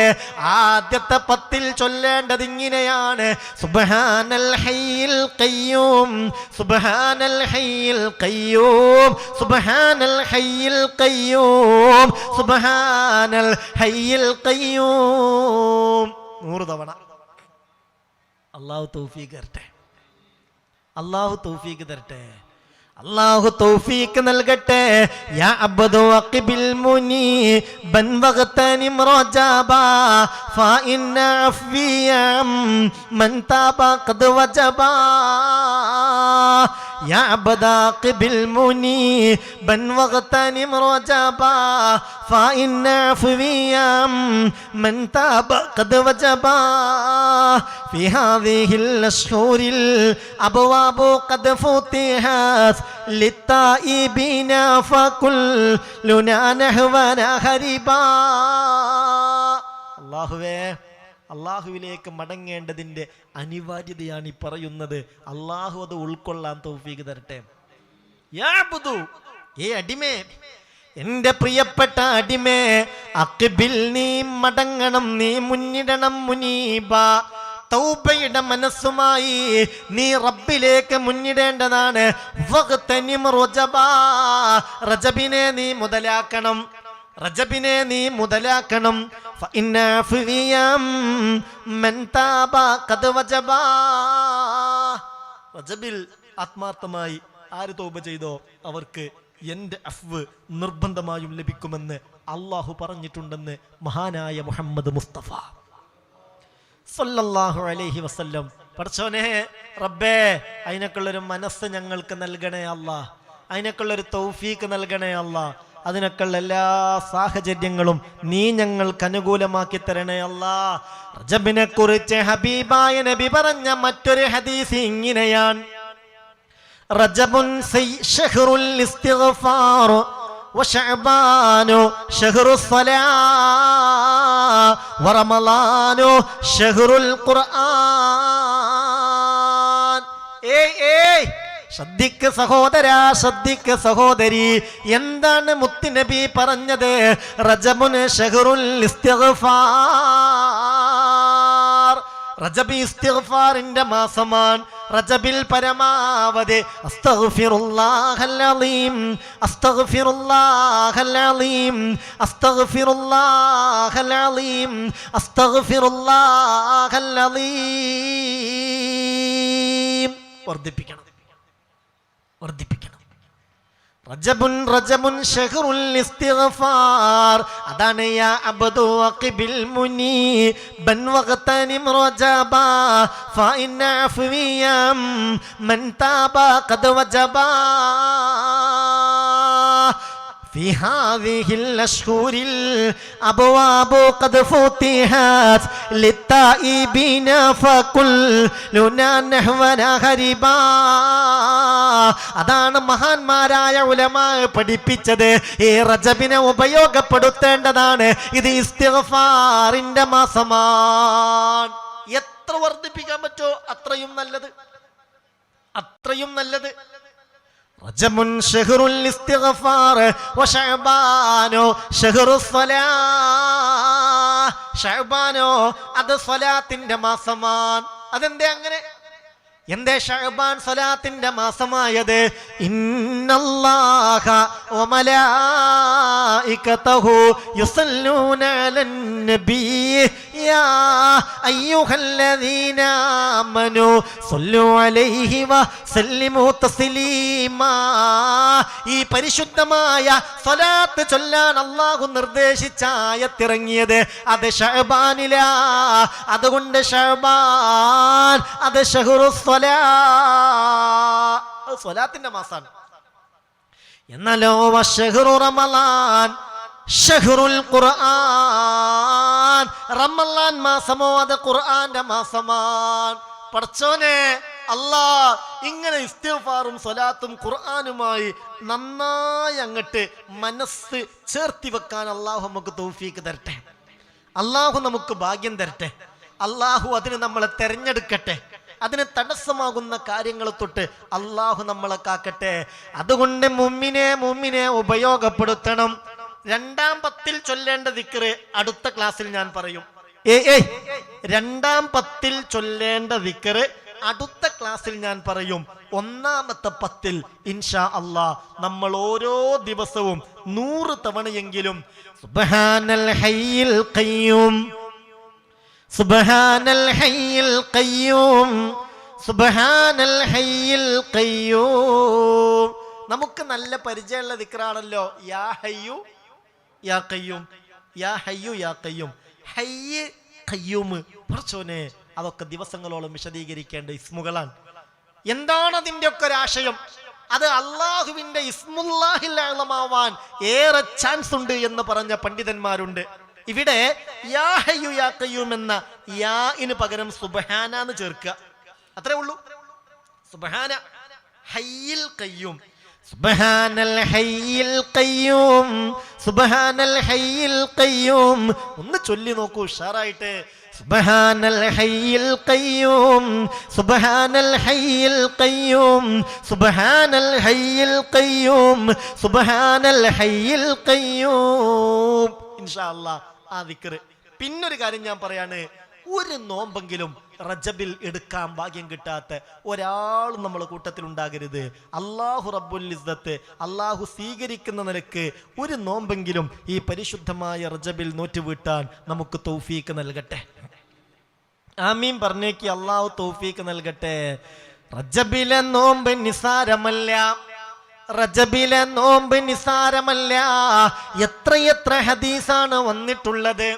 ആദ്യത്തെ 10 ചൊല്ലേണ്ടത് ഇങ്ങനെയാണ്: സുബ്ഹാനൽ ഹയ്യിൽ ഖയ്യൂം, സുബ്ഹാനൽ ഹയ്യിൽ ഖയ്യൂം, സുബ്ഹാനൽ ഹയ്യിൽ ഖയ്യൂം, സുബ്ഹാനൽ ഹയ്യിൽ ഖയ്യൂം. 100 തവണ. അല്ലാഹു തൗഫീഖ് തരട്ടെ, അല്ലാഹു തൗഫീഖ് തരട്ടെ, അല്ലാഹു തൗഫീഖ് നൽകട്ടെ. യാ അബ്ദു അഖ്ബിൽ മുനീബൻ വഗ്തനിം റജബാ ഫഇന്ന അഫ്വിയം മൻ താബ ഖദ് വജബാ. യാ അബ്ദു അഖ്ബിൽ മുനീബൻ വഗ്തനിം റജബാ ഫഇന്ന അഫ്വിയം മൻ താബ ഖദ് വജബാ. في هذه الأشهر الأبواب قد فتحت للتائبين فكلنا نحونا هربا. അള്ളാഹുവിലേക്ക് മടങ്ങേണ്ടതിൻ്റെ അനിവാര്യതയാണ് ഈ പറയുന്നത്. അള്ളാഹു അത് ഉൾക്കൊള്ളാൻ തൗഫീഖ് തരട്ടെ. യാ അബ്ദു, അടിമേ, എന്റെ പ്രിയപ്പെട്ട അടിമേ, അഖ്ബിൽ, നീ മടങ്ങണം, നീ മുന്നിടണം. മുനീബ, തൗബയുടെ മനസ്സുമായി നീ റബ്ബിലേക്ക് മുന്നിടേണ്ടതാണ്. വഗ്തനിം റജബാ, റജബിനെ നീ മുതലാക്കണം, റജബിനെ നീ മുതലാക്കണം. ഫഇന്ന അഫ്വിയം മൻ താബ ഖദ് വജബാ. റജബിൽ ആത്മാർത്ഥമായി ആര് തൗബ ചെയ്തോ അവർക്ക് എന്റെ അഫ്വ് നിർബന്ധമായും ലഭിക്കുമെന്ന് അള്ളാഹു പറഞ്ഞിട്ടുണ്ടെന്ന് മഹാനായ മുഹമ്മദ് മുസ്തഫ സല്ലല്ലാഹു അലൈഹി വസല്ലം. പടച്ചോനെ റബ്ബേ, അതിനൊക്കെയുള്ളൊരു മനസ്സ് ഞങ്ങൾക്ക് നൽകണേ അല്ലാ, അതിനൊക്കെയുള്ളൊരു തൗഫീഖ് നൽകണേ അല്ലാ. അതിനൊക്കെയുള്ള എല്ലാ സാഹചര്യങ്ങളും നീ ഞങ്ങൾക്ക് അനുകൂലമാക്കി തരണേ അല്ലാ. റജബിനെ കുറിച്ച് ഹബീബായ നബി പറഞ്ഞ മറ്റൊരു ഹദീസ് ഇങ്ങനെയാണ്: റജബുൻ ശഹ്റുൽ ഇസ്തിഗ്ഫാർ وشعبان شهر الصلاة ورمضان شهر القرآن. ശ്രദ്ധിക്ക് സഹോദര, ശ്രദ്ധിക്ക് സഹോദരി, എന്താണ് മുത്തുനബി പറഞ്ഞത്? റജബുൻ ശഹ്റുൽ ഇസ്തിഗ്ഫാർ, റജബ് ഇസ്തിഗ്ഫാറിന്റെ മാസമാണ്. റജബിൽ പരമാവധി അസ്തഗ്ഫിറുല്ലാഹൽ അലീം, അസ്തഗ്ഫിറുല്ലാഹൽ അലീം, അസ്തഗ്ഫിറുല്ലാഹൽ അലീം, അസ്തഗ്ഫിറുല്ലാഹൽ അലീം വർദ്ധിപ്പിക്കണം, വർദ്ധിപ്പിക്കണം. റജബുൻ ശഹ്റുൽ ഇസ്തിഗ്ഫാർ. അതാണ് യാ അബ്ദു അഖ്ബിൽ മുനീബൻ വഗ്തനിം റജബാ ഫഇന്ന അഫ്വിയം മൻ താബ ഖദ് വജബാ. في هذه الأشهر الأبواب قد فتحت للتائبين فكلنا نحونا هربا. അതാണ് മഹാന്മാരായ ഉലമാ പഠിപ്പിച്ചത്. ഈ റജബിനെ ഉപയോഗപ്പെടുത്തേണ്ടതാണ്. ഇത് ഇസ്തിഗ്ഫാറിന്റെ മാസമാണ്. എത്ര വർദ്ധിപ്പിക്കാൻ പറ്റോ അത്രയും നല്ലത്, അത്രയും നല്ലത്. റജബുൻ ശഹ്റുൽ ഇസ്തിഗ്ഫാർ വശഅബാനു ശഹ്റുസ് സ്വലാഹ്. ശഅബാനോ അത് സ്വലാത്തിന്റെ മാസമാണ്. അതെന്തേ അങ്ങനെ? എന്തേ ശഅബാൻ സ്വലാത്തിന്റെ മാസമായത്? ഇന്നല്ലാഹ വമലായികതഹു യുസല്ലൂന അലൻ നബി യാ അയ്യുഹല്ലദീന ആമനൂ സ്വല്ലു അലൈഹി വസല്ലിമു തസ്ലീമാ. ഈ പരിശുദ്ധമായ സ്വലാത്ത് ചൊല്ലാൻ അല്ലാഹു നിർദ്ദേശിച്ച ആയത്തിറങ്ങിയത് അത് ശഅബാനിലാ. അതുകൊണ്ട് ശഅബാൻ അത് ശഹ്റുസ് സ്വലാത്തിന്റെ മാസാണ്. എന്നാലോ വശഹ്റു റമളാൻ ശഹ്റുൽ ഖുർആൻ. റമളാൻ മാസമോ അത് ഖുർആന്റെ മാസമാണ്. പടച്ചോനെ അല്ലാഹ് ഇങ്ങനെ ഇസ്തിഗ്ഫാറും സ്വലാത്തും ഖുർആനുമായി നന്നായി അങ്ങട്ട് മനസ്സ് ചേർത്തി വെക്കാൻ അല്ലാഹു നമുക്ക് തൗഫീക്ക് തരട്ടെ. അല്ലാഹു നമുക്ക് ഭാഗ്യം തരട്ടെ. അല്ലാഹു അതിന് നമ്മളെ തെരഞ്ഞെടുക്കട്ടെ. അതിന് തടസ്സമാകുന്ന കാര്യങ്ങൾ തൊട്ട് അല്ലാഹു നമ്മളെ കാക്കട്ടെ. അതുകൊണ്ട് മുഅ്മിനെ ഉപയോഗപ്പെടുത്തണം. 2-ാം 10-ൽ ചൊല്ലേണ്ട ദിക്റ് അടുത്ത ക്ലാസ്സിൽ ഞാൻ പറയും. 2-ാം 10-ൽ ചൊല്ലേണ്ട ദിക്റ് അടുത്ത ക്ലാസ്സിൽ ഞാൻ പറയും. 1-ാമത്തെ 10-ൽ ഇൻഷാ അല്ലാഹ് നമ്മൾ ഓരോ ദിവസവും 100 തവണയെങ്കിലും സുബ്ഹാനൽ ഹയ്യിൽ ഖയ്യൂം, സുബ്ഹാനൽ ഹയ്യിൽ ഖയ്യൂം, സുബ്ഹാനൽ ഹയ്യിൽ ഖയ്യൂം. നമുക്ക് നല്ല പരിചയമുള്ള ദിക്റാണല്ലോ യാ ഹയ്യു യാ ഖയ്യൂം, യാ ഹയ്യു യാ ഖയ്യൂം. ഹയ്യ് ഖയ്യൂം പടച്ചോനെ അതൊക്കെ ദിവസങ്ങളോളം വിശദീകരിക്കേണ്ട ഇസ്മുകളാണ്. എന്താണ് അതിൻ്റെ ഒക്കെ ഒരു ആശയം? അത് അള്ളാഹുവിന്റെ ഇസ്മുല്ലാഹിൽ അഅ്ലമാവാൻ ഏറെ ചാൻസ് ഉണ്ട് എന്ന് പറഞ്ഞ പണ്ഡിതന്മാരുണ്ട്. ഇവിടെ യാ ഹയ്യു യാ ഖയ്യൂം എന്ന യാഇന് പകരം സുബ്ഹാന എന്ന് ചേർക്കുക, അത്രേ ഉള്ളൂ. സുബ്ഹാന ഹയ്യിൽ ഖയ്യൂം, സുബ്ഹാനൽ ഹയ്യിൽ ഖയ്യൂം, സുബ്ഹാനൽ ഹയ്യിൽ ഖയ്യൂം. ഒന്ന് ചൊല്ലി നോക്കൂ ഉഷാറായിട്ട്. സുബ്ഹാനൽ ഹയ്യിൽ ഖയ്യൂം, സുബ്ഹാനൽ ഹയ്യിൽ ഖയ്യൂം, സുബ്ഹാനൽ ഹയ്യിൽ ഖയ്യൂം, സുബ്ഹാനൽ ഹയ്യിൽ ഖയ്യൂം. ഇൻഷാ അല്ലാഹ് ആ ദിക്റ്. പിന്നൊരു കാര്യം ഞാൻ പറയാണ്, ഒരു നോമ്പെങ്കിലും റജബിൽ എടുക്കാൻ ഭാഗ്യം കിട്ടാത്ത ഒരാളും നമ്മളെ കൂട്ടത്തിൽ ഉണ്ടാകരുത്. അല്ലാഹു റബ്ബുൽ ഇസ്സത്ത് അല്ലാഹു സ്വീകരിക്കുന്ന നിലക്ക് ഒരു നോമ്പെങ്കിലും ഈ പരിശുദ്ധമായ റജബിൽ നോറ്റുവീട്ടാൻ നമുക്ക് തൗഫീക്ക് നൽകട്ടെ. ആമീൻ പറഞ്ഞേക്ക്. അല്ലാഹു തൗഫീക്ക് നൽകട്ടെ. റജബിലെ നോമ്പ് നിസാരമല്ല, റജബിലെ നോമ്പ് നിസാരമല്ല. എത്രയെത്ര ഹദീസാണ് വന്നിട്ടുള്ളത്.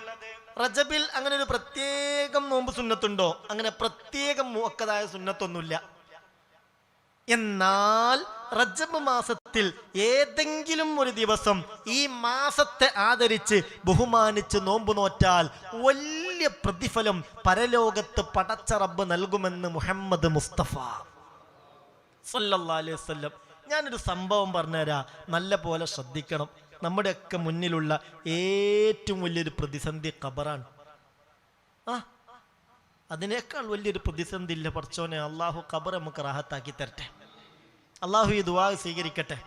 റജബിൽ അങ്ങനെ ഒരു പ്രത്യേകം നോമ്പ് സുന്നത്തുണ്ടോ? അങ്ങനെ പ്രത്യേകം മുഅക്കദായ സുന്നത്തൊന്നുമില്ല. എന്നാൽ റജബ് മാസത്തിൽ ഏതെങ്കിലും ഒരു ദിവസം ഈ മാസത്തെ ആദരിച്ച് ബഹുമാനിച്ച് നോമ്പ് നോറ്റാൽ വലിയ പ്രതിഫലം പരലോകത്ത് പടച്ച റബ്ബ് നൽകുമെന്ന് മുഹമ്മദ് മുസ്തഫ സല്ലല്ലാഹു അലൈഹി വസല്ലം. ഞാനൊരു സംഭവം പറഞ്ഞുതരാം, നല്ല പോലെ ശ്രദ്ധിക്കണം. നമ്മുടെയൊക്കെ മുന്നിലുള്ള ഏറ്റവും വലിയൊരു പ്രതിസന്ധി ഖബറാണ്. അതിനേക്കാൾ വലിയൊരു പ്രതിസന്ധി ഇല്ല പടച്ചോനെ. അള്ളാഹു ഖബർ നമുക്ക് റാഹത്താക്കി തരട്ടെ. അള്ളാഹു ഈ ദുആ സ്വീകരിക്കട്ടെ.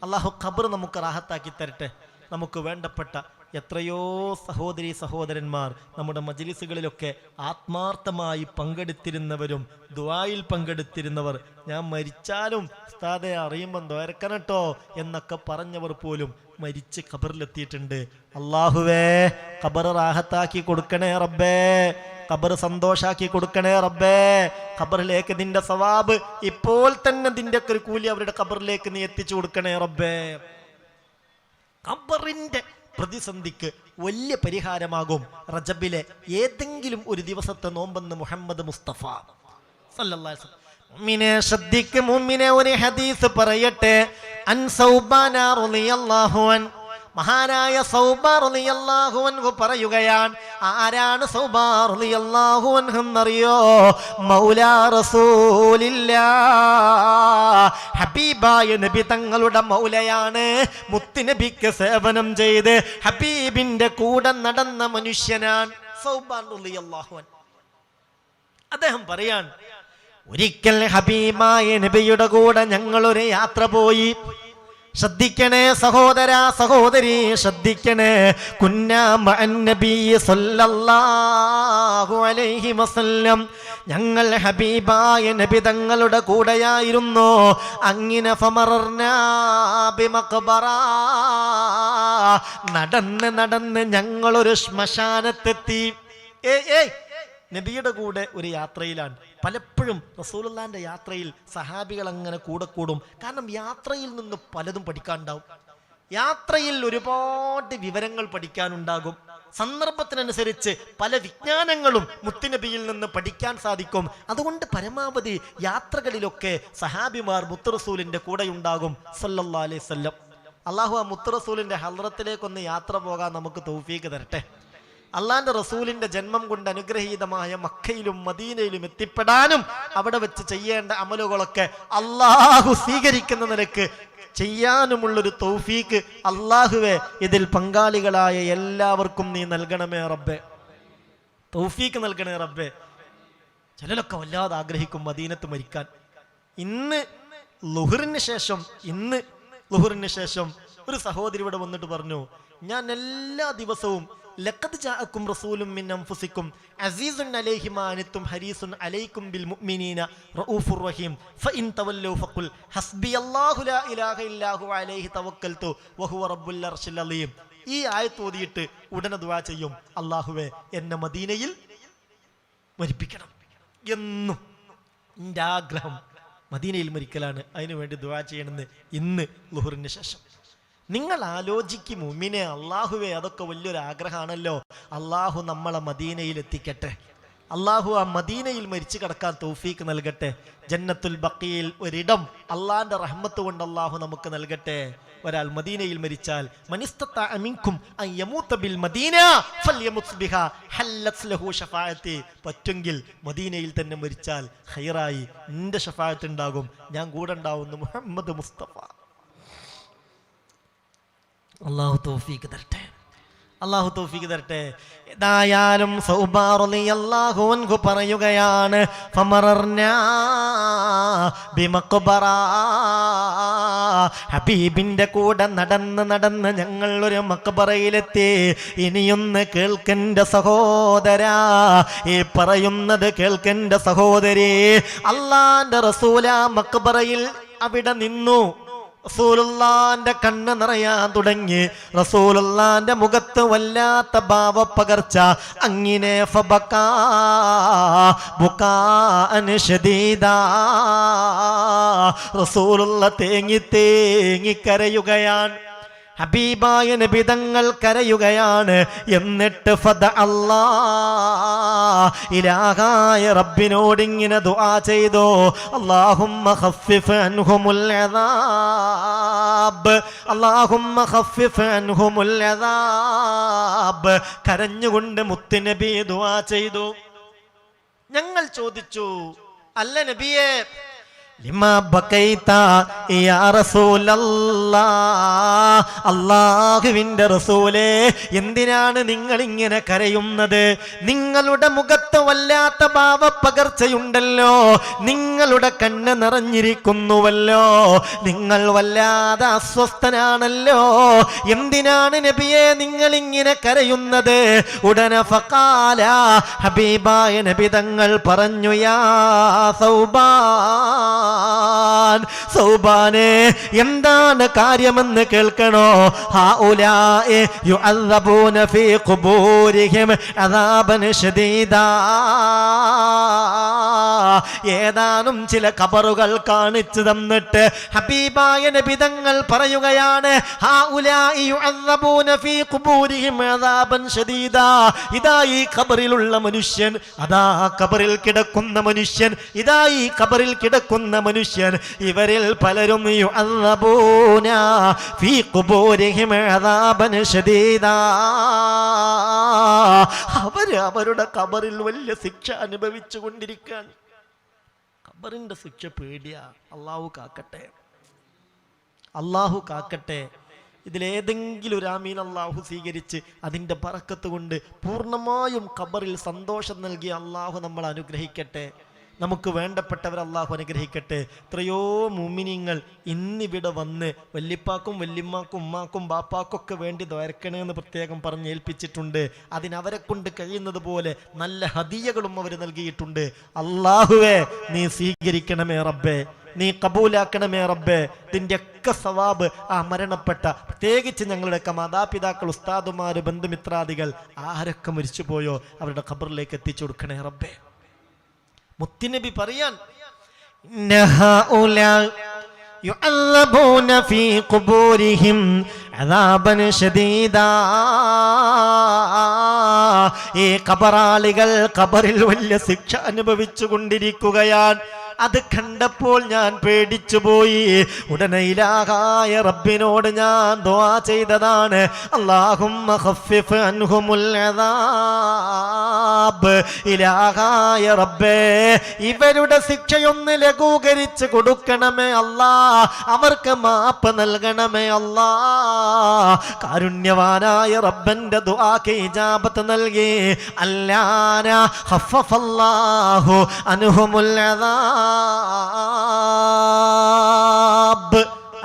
അള്ളാഹു ഖബർ നമുക്ക് റാഹത്താക്കി തരട്ടെ. നമുക്ക് വേണ്ടപ്പെട്ട എത്രയോ സഹോദരീ സഹോദരന്മാർ നമ്മുടെ മജ്ലിസുകളിലൊക്കെ ആത്മാർത്ഥമായി പങ്കെടുത്തിരുന്നവരും ദുആയിൽ പങ്കെടുത്തിരുന്നവർ, ഞാൻ മരിച്ചാലും ഉസ്താദെ അറിയുമ്പം ദ്വാരക്കനട്ടോ എന്നൊക്കെ പറഞ്ഞവർ പോലും മരിച്ച് ഖബറിലെത്തിയിട്ടുണ്ട്. അല്ലാഹുവേ ഖബർ റാഹത്താക്കി കൊടുക്കണേ റബ്ബേ, ഖബർ സന്തോഷാക്കി കൊടുക്കണേ റബ്ബേ. ഖബറിലേക്ക് നിന്റെ സവാബ് ഇപ്പോൾ തന്നെ നിന്റെ ഒക്കെ ഒരു കൂലി അവരുടെ ഖബറിലേക്ക് നീ എത്തിച്ചു കൊടുക്കണേ റബ്ബേ. ഖബറിന്റെ പ്രതിസന്ധിക്ക് വലിയ പരിഹാരമാകും റജബിലെ ഏതെങ്കിലും ഒരു ദിവസത്തെ നോമ്പെന്ന് മുഹമ്മദ് മുസ്തഫ സല്ലല്ലാഹു അലൈഹി വസല്ലം. മുഅ്മിനെ ശ്രദ്ധിക്ക്, മുഅ്മിനെ ഒരു ഹദീസ് പറയട്ടെ. അൻ സൗബാന റളിയല്ലാഹു അൻ മഹാനായ സൗബാൻ റളിയല്ലാഹു അൻഹു പറയുകയാണ്. ആരാണ് സൗബാൻ റളിയല്ലാഹു അൻഹു എന്നറിയോ? മൗലാ റസൂലില്ലാഹ്, ഹബീബായ നബി തങ്ങളുടെ മൗലയാണ്. മുത്തുനബിക്ക് സേവനം ചെയ്ത് ഹബീബിന്റെ കൂടെ നടന്ന മനുഷ്യനാണ് സൗബാൻ റളിയല്ലാഹു അൻഹു. അദ്ദേഹം പറയാൻ, ഒരിക്കൽ ഹബീബായ നബിയുടെ കൂടെ ഞങ്ങളൊരു യാത്ര പോയി. ശ്രദ്ധിക്കണേ സഹോദര സഹോദരി, ശ്രദ്ധിക്കണേ. കുന്നാ മഅൻ നബി സല്ലല്ലാഹു അലൈഹി വസല്ലം, ഞങ്ങൾ ഹബീബായ നബി തങ്ങളുടെ കൂടെയായിരുന്നു. അങ്ങനെ ഫമറർനാ ബിമഖ്ബറ, നടന്ന് നടന്ന് ഞങ്ങളൊരു ശ്മശാനത്തെത്തി. നബിയുടെ കൂടെ ഒരു യാത്രയിലാണ്. പലപ്പോഴും റസൂലുള്ളാഹിന്റെ യാത്രയിൽ സഹാബികൾ അങ്ങനെ കൂടെ കൂടും. കാരണം യാത്രയിൽ നിന്ന് പലതും പഠിക്കാനുണ്ടാവും. യാത്രയിൽ ഒരുപാട് വിവരങ്ങൾ പഠിക്കാനുണ്ടാകും. സന്ദർഭത്തിനനുസരിച്ച് പല വിജ്ഞാനങ്ങളും മുത്തുനബിയിൽ നിന്ന് പഠിക്കാൻ സാധിക്കും. അതുകൊണ്ട് പരമാവധി യാത്രകളിലൊക്കെ സഹാബിമാർ മുത്തുറസൂലിന്റെ കൂടെയുണ്ടാകും സല്ലല്ലാഹു അലൈഹി വസല്ലം. അള്ളാഹു ആ മുത്തുറസൂലിന്റെ ഹദ്റത്തിലേക്കൊന്ന് യാത്ര പോകാൻ നമുക്ക് തൗഫീഖ് തരട്ടെ. അള്ളാന്റെ റസൂലിന്റെ ജന്മം കൊണ്ട് അനുഗ്രഹീതമായ മക്കയിലും മദീനയിലും എത്തിപ്പെടാനും അവിടെ വെച്ച് ചെയ്യേണ്ട അമലുകളൊക്കെ അള്ളാഹു സ്വീകരിക്കുന്ന നിലക്ക് ചെയ്യാനുമുള്ളൊരു തൗഫീക്ക് അള്ളാഹുവെ ഇതിൽ പങ്കാളികളായ എല്ലാവർക്കും നീ നൽകണമേ റബ്ബേ, തൗഫീക്ക് നൽകണേ റബ്ബേ. ചിലരൊക്കെ വല്ലാതെ ആഗ്രഹിക്കും മദീനത്ത് മരിക്കാൻ. ഇന്ന് ളുഹറിന് ശേഷം ഒരു സഹോദരി ഇവിടെ വന്നിട്ട് പറഞ്ഞു, ഞാൻ എല്ലാ ദിവസവും ലഖദ് ജാഅക്കും റസൂലും മിൻ അൻഫുസിക്കും അസീസുൻ അലൈഹി മാ അനിത്തും ഹരീസുൻ അലൈക്കും ബിൽ മുഅ്മിനീന റഊഫുർ റഹീം ഫഇൻ തവല്ലൂ ഫഖുൽ ഹസ്ബിയല്ലാഹു ലാ ഇലാഹ ഇല്ലാഹു അലൈഹി തവക്കൽതു വഹുവ റബ്ബുൽ അർശിൽ അലീം. ഈ ആയത്ത് ഓതിയിട്ട് ഉടനെ ദുആ ചെയ്യും, അല്ലാഹുവേ എന്നെ മദീനയിൽ മരിപ്പിക്കണം. എന്നും എൻ്റെ ആഗ്രഹം മദീനയിൽ മരിക്കലാണ്. അതിനു വേണ്ടി ദുആ ചെയ്യണമെന്ന് ഇന്ന് ളുഹറിന് ശേഷം. നിങ്ങൾ ആലോചിക്കും മുഅ്മിനെ, അള്ളാഹുവേ അതൊക്കെ വലിയൊരു ആഗ്രഹമാണല്ലോ. അള്ളാഹു നമ്മളെ മദീനയിൽ എത്തിക്കട്ടെ. അള്ളാഹു ആ മദീനയിൽ മരിച്ചു കിടക്കാൻ തൗഫീക്ക് നൽകട്ടെ. ജന്നത്തുൽ ബഖീൽ ഒരിടം അള്ളാന്റെ റഹ്മത്ത് കൊണ്ട് അള്ളാഹു നമുക്ക് നൽകട്ടെ. ഒരാൾ മദീനയിൽ മരിച്ചാൽ മനിസ്തതഅ മിൻകും അൻ യമൂത ബിൽ മദീന ഫൽയമുത് ബിഹാ ഹല്ലത് ലഹു ശഫാഅത്തി. പറ്റുമെങ്കിൽ മദീനയിൽ തന്നെ മരിച്ചാൽ ഖൈറായി, നിന്റെ ശഫാഅത്ത് ഉണ്ടാകും, ഞാൻ കൂടെ ഉണ്ടാവുന്നു മുഹമ്മദ് മുസ്തഫ. അള്ളാഹു തൗഫീഖ് തരട്ടെ, അള്ളാഹു തൗഫീഖ് തരട്ടെ. ഏതായാലും സൗബാൻ റളിയല്ലാഹു അൻഹു പറയുകയാണ്, ഫമറർനാ ബിമഖ്ബറ, ഹബീബിന്റെ കൂടെ നടന്ന് നടന്ന് ഞങ്ങൾ ഒരു മഖ്ബറയിലെത്തി. ഇനിയൊന്ന് കേൾക്കന്റെ സഹോദരാ, ഈ പറയുന്നത് കേൾക്കന്റെ സഹോദരി. അള്ളാന്റെ റസൂല മഖ്ബറയിൽ അവിടെ നിന്നു. റസൂലുള്ളാന്റെ കണ്ണ് നിറയാൻ തുടങ്ങി. റസൂലുള്ളാന്റെ മുഖത്ത് വല്ലാത്ത ഭാവപ്പകർച്ച. അങ്ങനെ ഫബകാ ബുകാഅൻ ശദീദാ, റസൂലുള്ള തേങ്ങി തേങ്ങി കരയുകയാണ്. ഹബീബായ നബി തങ്ങൾ കരയുകയാണ്. എന്നിട്ട് ഫദ അല്ലാഹ്, ഇലാഹായ റബ്ബിനോടിങ്ങനെ ദുആ ചെയ്തു, അല്ലാഹുമ്മ ഖഫിഫ് അൻഹുമുൽ അദാബ്, അല്ലാഹുമ്മ ഖഫിഫ് അൻഹുമുൽ അദാബ്. കരഞ്ഞുകൊണ്ട് മുത്തുനബി ദുആ ചെയ്തു. ഞങ്ങൾ ചോദിച്ചു, അല്ല നബിയേ, ലിമാ ബകൈത യാ റസൂലല്ലാഹ്, അല്ലാഹുവിന്റെ റസൂലേ എന്തിനാണ് നിങ്ങൾ ഇങ്ങനെ കരയുന്നത്? നിങ്ങളുടെ മുഖത്ത് വല്ലാത്ത ഭാവപ്പകർച്ചയുണ്ടല്ലോ, നിങ്ങളുടെ കണ്ണ് നിറഞ്ഞിരിക്കുന്നുവല്ലോ, നിങ്ങൾ വല്ലാതെ അസ്വസ്ഥനാണല്ലോ, എന്തിനാണ് നബിയെ നിങ്ങൾ ഇങ്ങനെ കരയുന്നത്? ഉടനെ ഫഖാല, ഹബീബായ നബി തങ്ങൾ പറഞ്ഞു, യാ സൗബാൻ, സൗബാനെ എന്താണ് കാര്യമെന്ന് കേൾക്കണോ? ഹൗലാഇ യുഅദബൂന ഫീ ഖുബൂരിഹിം അദാബൻ ശദീദാ, ഏതാനും ചില ഖബറുകൾ കാണിച്ചു തന്നിട്ട് ഹബീബായ നബി തങ്ങൾ പറയുകയാണ്, ഹൗലാഇ യുഅദ്ദബൂന ഫീ ഖുബൂരിഹിം അദാബൻ ശദീദാ. ഇതാ ഈ ഖബറിലുള്ള മനുഷ്യൻ, അതാ ഖബറിൽ കിടക്കുന്ന മനുഷ്യൻ, ഇതാ ഈ ഖബറിൽ കിടക്കുന്ന മനുഷ്യൻ, ഇവരിൽ പലരും യുഅദ്ദബൂന ഫീ ഖുബൂരിഹിം അദാബൻ ശദീദാ. അവരുടെ ഖബറിൽ വലിയ ശിക്ഷ അനുഭവിച്ചു കൊണ്ടിരിക്കാൻ. ഖബറിന്റെ ശിക്ഷ പേടിയാ. അള്ളാഹു കാക്കട്ടെ, അള്ളാഹു കാക്കട്ടെ. ഇതിലേതെങ്കിലും ഒരു ആമീൻ അള്ളാഹു സ്വീകരിച്ച് അതിൻ്റെ ബറക്കത്ത് കൊണ്ട് പൂർണ്ണമായും ഖബറിൽ സന്തോഷം നൽകി അള്ളാഹു നമ്മൾ അനുഗ്രഹിക്കട്ടെ. നമുക്ക് വേണ്ടപ്പെട്ടവർ അള്ളാഹു അനുഗ്രഹിക്കട്ടെ. എത്രയോ മുഅ്മിനീങ്ങൾ ഇന്നിവിടെ വന്ന് വല്ലിപ്പാക്കും വല്യമ്മാക്കും ഉമ്മാക്കും ബാപ്പാക്കൊക്കെ വേണ്ടി ദ്വാരക്കണമെന്ന് പ്രത്യേകം പറഞ്ഞ് ഏൽപ്പിച്ചിട്ടുണ്ട്. അതിനവരെ കൊണ്ട് കഴിയുന്നത് പോലെ നല്ല ഹദിയകളും അവർ നൽകിയിട്ടുണ്ട്. അള്ളാഹുവേ നീ സ്വീകരിക്കണമേ റബ്ബേ, നീ കബൂലാക്കണമേ റബ്ബേ. ഇതിൻ്റെയൊക്കെ സവാബ് ആ മരണപ്പെട്ട, പ്രത്യേകിച്ച് ഞങ്ങളുടെയൊക്കെ മാതാപിതാക്കൾ, ഉസ്താദുമാര്, ബന്ധുമിത്രാദികൾ ആരൊക്കെ മരിച്ചു പോയോ അവരുടെ ഖബറിലേക്ക് എത്തിച്ചു കൊടുക്കണേ റബ്ബേ. മുത്തുനബി പറയാൻ, യുഅദ്ദബൂന ഫീ ഖുബൂരിഹിം അദാബൻ ശദീദാ. ഈ ഖബറാളികൾ ഖബറിൽ വലിയ ശിക്ഷ അനുഭവിച്ചു കൊണ്ടിരിക്കുകയാണ്. അത് കണ്ടപ്പോൾ ഞാൻ പേടിച്ചു പോയി. ഉടനെ ഇലാഹായ റബ്ബിനോട് ഞാൻ ദുആ ചെയ്തതാണ്, അല്ലാഹുമ്മ ഖഫിഫ് അൻഹുമുൽ അദാബ്. ഇലാഹായ റബ്ബേ, ഇവരുടെ ശിക്ഷയൊന്ന് ലഘൂകരിച്ച് കൊടുക്കണമേ അല്ലാ, അവർക്ക് മാപ്പ് നൽകണമേ അല്ലാ. കാരുണ്യവാനായ റബ്ബന്റെ ദുആക്ക് ഇജാബത്ത് നൽകി. അല്ലാന ഖഫഫല്ലാഹു അൻഹുമുൽ അദാബ്.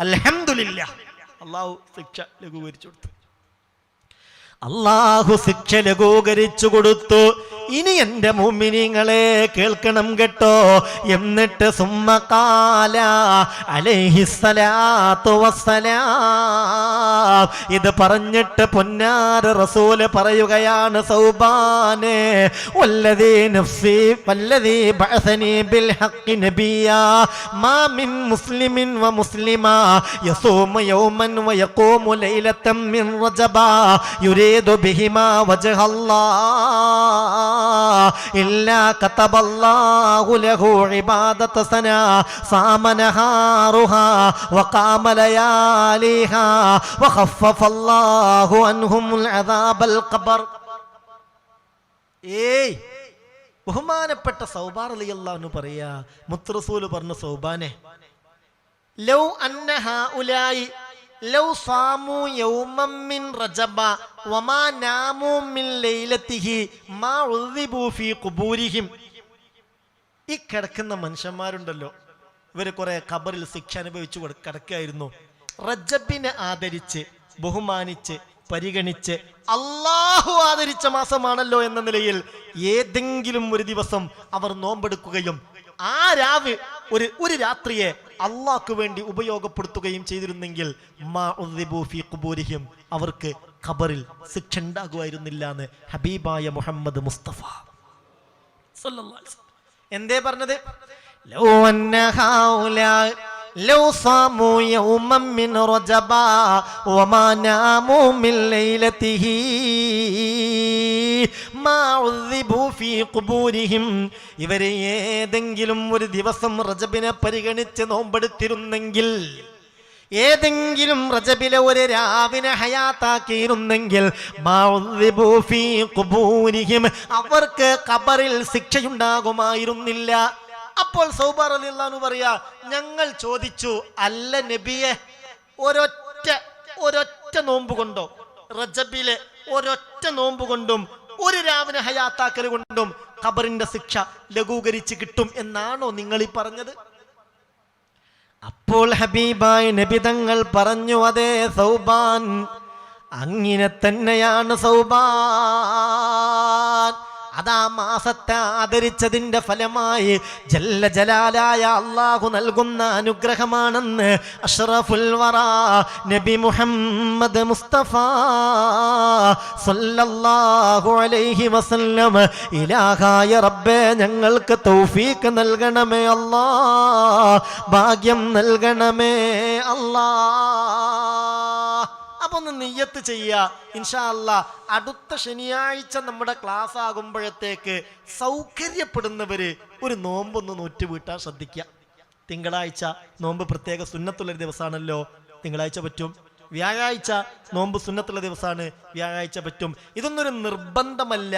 അൽഹംദുലില്ലാഹ്, അല്ലാഹു ശിക്ഷ ലഘൂകരിച്ചു കൊടുത്തു. അല്ലാഹു ശിക്ഷ ലഘൂകരിച്ചു കൊടുത്തു. ഇനി എൻ്റെ മുഅ്മിനീങ്ങളെ കേൾക്കണം കേട്ടോ. എന്നിട്ട് സുമ്മ ഖാല അലൈഹിസ്സലാത്തു വസ്സലാം, ഇത് പറഞ്ഞിട്ട് പൊന്നാര റസൂല് പറയുകയാണ്, സൗബാനെ വല്ലദീ നഫ്സി വല്ലദീ ബഅസനി ബിൽ ഹഖ് നബിയാ മാ മിൻ മുസ്ലിമിൻ വ മുസ്ലിമാ യസൂമു യൗമൻ വ യഖൂമു ലൈലതൻ മിൻ റജബ യുരീദു ബിഹിമാ വജ്ഹല്ലാഹ് ഇല്ലാ കതബല്ലാഹു ലഹു ഇബാദത സനാ സാമ നഹാറുഹാ വഖാമ ലയാലിഹാ വഖഫഫല്ലാഹു അൻഹുൽ അദാബൽ ഖബർ. ബഹുമാനപ്പെട്ട സൗബാൻ റളിയല്ലാഹു അൻഹു പറയാ, മുത്ത് റസൂൽ പറഞ്ഞു, സൗബാനെ ലൗ അന്ന ഹഉലായി ലൗ സാമു യൗമൻ മിൻ റജബ വമാ നാമു മിൻ ലൈലതിഹി മാ ഉദ്ദിബു ഫീ ഖുബൂരിഹിം. ഈ കിടക്കുന്ന മനുഷ്യന്മാരുണ്ടല്ലോ, ഇവർ കുറെ ഖബറിൽ ശിക്ഷ അനുഭവിച്ചു കിടക്കുകയായിരുന്നു. റജബിനെ ആദരിച്ച് ബഹുമാനിച്ച് പരിഗണിച്ച് അള്ളാഹു ആദരിച്ച മാസമാണല്ലോ എന്ന നിലയിൽ ഏതെങ്കിലും ഒരു ദിവസം അവർ നോമ്പെടുക്കുകയും ആ രാവ് ഒരു രാത്രിയെ അള്ളാഹ്ക്ക് വേണ്ടി ഉപയോഗപ്പെടുത്തുകയും ചെയ്തിരുന്നെങ്കിൽ മാ ഉദ്ദിബു ഫീ ഖുബൂരിഹിം, അവർക്ക് ഖബറിൽ ശിക്ഷ ഉണ്ടാകുമായിരുന്നില്ല എന്ന് ഹബീബായ മുഹമ്മദ് മുസ്തഫ സല്ലല്ലാഹു അലൈഹി വസല്ലം. എന്തേ പറഞ്ഞത്? ലൗ അന്ന ഹൗലാ ലൗ സാമു യൗമൻ മിൻ റജബ വമാ നാമു മിൻ ലൈലതിഹി മാ ഉദ്ദിബു ഫീ ഖുബൂരിഹിം. ഇവരെ ഏതെങ്കിലും ഒരു ദിവസം റജബിനെ പരിഗണിച്ച് നോമ്പെടുത്തിരുന്നെങ്കിൽ, ഏതെങ്കിലും റജബിലെ ഒരു രാവിനെ ഹയാത്താക്കിയിരുന്നെങ്കിൽ മാ ഉദ്ദിബു ഫീ ഖുബൂരിഹിം, അവർക്ക് ഖബറിൽ ശിക്ഷയുണ്ടാകുമായിരുന്നില്ല. അപ്പോൾ സൗബാൻ റളിയല്ലാഹു അൻഹു പറയാ, ഞങ്ങൾ ചോദിച്ചു, അല്ല നബിയെ, ഒരൊറ്റ നോമ്പ് കൊണ്ടോ, റജബിലെ ഒരൊറ്റ നോമ്പ് കൊണ്ടും ഒരു രാവിനെ ഹയാത്താക്കൽ കൊണ്ടും ഖബറിന്റെ ശിക്ഷ ലഘൂകരിച്ച് കിട്ടും എന്നാണോ നിങ്ങൾ ഈ പറഞ്ഞത്? അപ്പോൾ ഹബീബായ നബി തങ്ങൾ പറഞ്ഞു, അതേ സൗബാൻ, അങ്ങനെ തന്നെയാണ് സൗബാൻ, അതാ മാസത്തെ ആദരിച്ചതിന്റെ ഫലമായി ജല്ല ജലാലായ അല്ലാഹു നൽകുന്ന അനുഗ്രഹമാണെന്ന് അഷ്റഫുൽ വറ നബി മുഹമ്മദ് മുസ്തഫ സല്ലല്ലാഹു അലൈഹി വസല്ലം ഇലാഹായ റബ്ബേ ഞങ്ങൾക്ക് തൗഫീഖ് നൽകണമേ അല്ലാ, ഭാഗ്യം നൽകണമേ അല്ലാ. അപ്പൊ ഒന്ന് നിയ്യത്ത് ചെയ്യുക. ഇൻഷാ അല്ലാ അടുത്ത ശനിയാഴ്ച നമ്മുടെ ക്ലാസ് ആകുമ്പോഴത്തേക്ക് സൗകര്യപ്പെടുന്നവര് ഒരു നോമ്പൊന്ന് നോറ്റ് വീട്ടാൻ ശ്രദ്ധിക്കുക. തിങ്കളാഴ്ച നോമ്പ് പ്രത്യേക സുന്നത്തുള്ളൊരു ദിവസമാണല്ലോ, തിങ്കളാഴ്ച പറ്റും. വ്യാഴാഴ്ച നോമ്പ് സുന്നത്തുള്ള ദിവസമാണ്, വ്യാഴാഴ്ച പറ്റും. ഇതൊന്നൊരു നിർബന്ധമല്ല,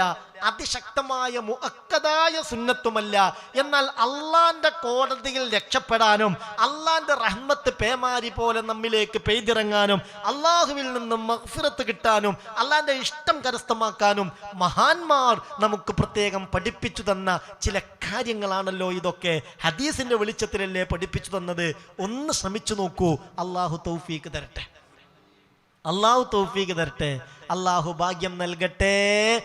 അതിശക്തമായ മുഅക്കദായ സുന്നത്തുമല്ല. എന്നാൽ അള്ളാന്റെ കോടതിയിൽ രക്ഷപ്പെടാനും അള്ളാന്റെ റഹ്മത്ത് പേമാരി പോലെ നമ്മിലേക്ക് പെയ്തിറങ്ങാനും അള്ളാഹുവിൽ നിന്നും മഗ്ഫിറത്ത് കിട്ടാനും അള്ളാന്റെ ഇഷ്ടം കരസ്ഥമാക്കാനും മഹാന്മാർ നമുക്ക് പ്രത്യേകം പഠിപ്പിച്ചു തന്ന ചില കാര്യങ്ങളാണല്ലോ ഇതൊക്കെ. ഹദീസിന്റെ വെളിച്ചത്തിലല്ലേ പഠിപ്പിച്ചു തന്നത്. ഒന്ന് ശ്രമിച്ചു നോക്കൂ. അള്ളാഹു തൗഫീഖ് തരട്ടെ, അള്ളാഹു തൗഫീഖ് തരട്ടെ, അള്ളാഹു ഭാഗ്യം നൽകട്ടെ.